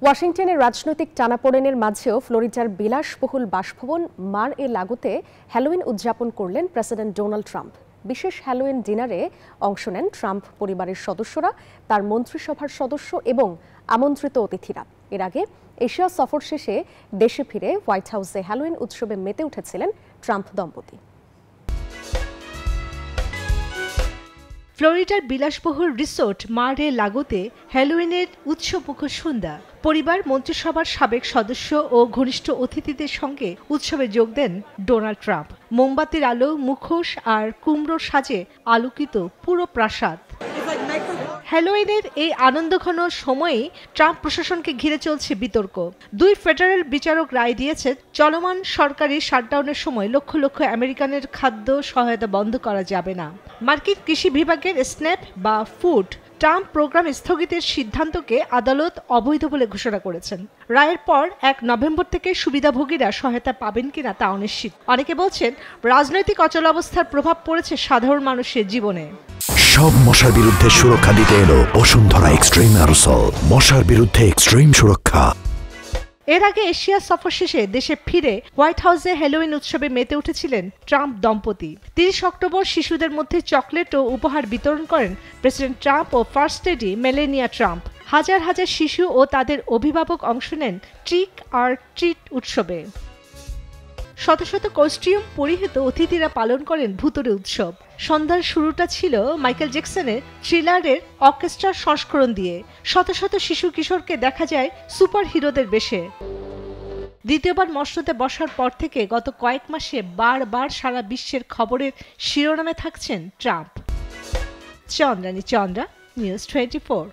ওয়াশিংটনের রাজনৈতিক টানাপোড়েনের মাঝেও ফ্লোরিডার বিলাসবহুল বাসভবন মার-এ-লাগোতে হ্যালোউইন উদযাপন করলেন প্রেসিডেন্ট ডোনাল্ড ট্রাম্প। বিশেষ হ্যালোউইন ডিনারে অংশ নেন ট্রাম্প পরিবারের সদস্যরা, তার মন্ত্রিসভার সদস্য এবং আমন্ত্রিত অতিথিরা। এর আগে এশিয়া সফর শেষে দেশে ফিরে হোয়াইট হাউসে হ্যালোউইন উৎসবে মেতে উঠেছিলেন ট্রাম্প দম্পতি। ফ্লোরিডার বিলাসবহুল রিসোর্ট মার-এ-লাগোতে হ্যালোউইনের উৎসবমুখর সন্ধ্যা। পরিবার, মন্ত্রিসভার সাবেক সদস্য ও ঘনিষ্ঠ অতিথিদের সঙ্গে উৎসবে যোগ দেন ডোনাল্ড ট্রাম্প। মোমবাতির আলো, মুখোশ আর কুমড়োর সাজে আলোকিত পুরো প্রাসাদ। হ্যালোউইনের এই আনন্দঘন সময়ে ট্রাম্প প্রশাসনকে ঘিরে চলছে বিতর্ক। দুই ফেডারেল বিচারক রায় দিয়েছেন, চলমান সরকারি শাটডাউনের সময় লক্ষ লক্ষ আমেরিকানের খাদ্য সহায়তা বন্ধ করা যাবে না। মার্কিন কৃষি বিভাগের স্ন্যাপ বা ফুড ট্রাম্প প্রোগ্রাম স্থগিতের সিদ্ধান্তকে আদালত অবৈধ বলে ঘোষণা করেছেন। রায়ের পর 1 নভেম্বর থেকে সুবিধাভোগীরা সহায়তা পাবেন কিনা তা অনিশ্চিত। অনেকে বলছেন, রাজনৈতিক অচলাবস্থার প্রভাব পড়েছে সাধারণ মানুষের জীবনে। সব মশার বিরুদ্ধে সুরক্ষা দিতে এলো বসুন্ধরা এক্সট্রিম অ্যারোসল, মশার বিরুদ্ধে এক্সট্রিম সুরক্ষা। এর আগে এশিয়া সফর শেষে দেশে ফিরে হোয়াইট হাউসে হ্যালোউইন উৎসবে মেতে উঠেছিলেন ট্রাম্প দম্পতি। 30 অক্টোবর শিশুদের মধ্যে চকলেট ও উপহার বিতরণ করেন প্রেসিডেন্ট ট্রাম্প ও ফার্স্ট লেডি মেলেনিয়া ট্রাম্প। হাজার হাজার শিশু ও তাদের অভিভাবক অংশ নেন ট্রিক আর ট্রিট উৎসবে। শত শত কস্টিউম পরিহিত অতিথিরা পালন করেন ভুতুড়ে উৎসব। সন্ধ্যার শুরুটা ছিল মাইকেল জ্যাকসনের থ্রিলারের অর্কেস্ট্রার সংস্করণ দিয়ে। শত শত শিশু কিশোরকে দেখা যায় সুপার হিরোদের বেশে। দ্বিতীয়বার মসনদে বসার পর থেকে গত কয়েক মাসে বারবার সারা বিশ্বের খবরের শিরোনামে থাকছেন ট্রাম্প। চন্দ্রানী চন্দ্রা, নিউজ 24।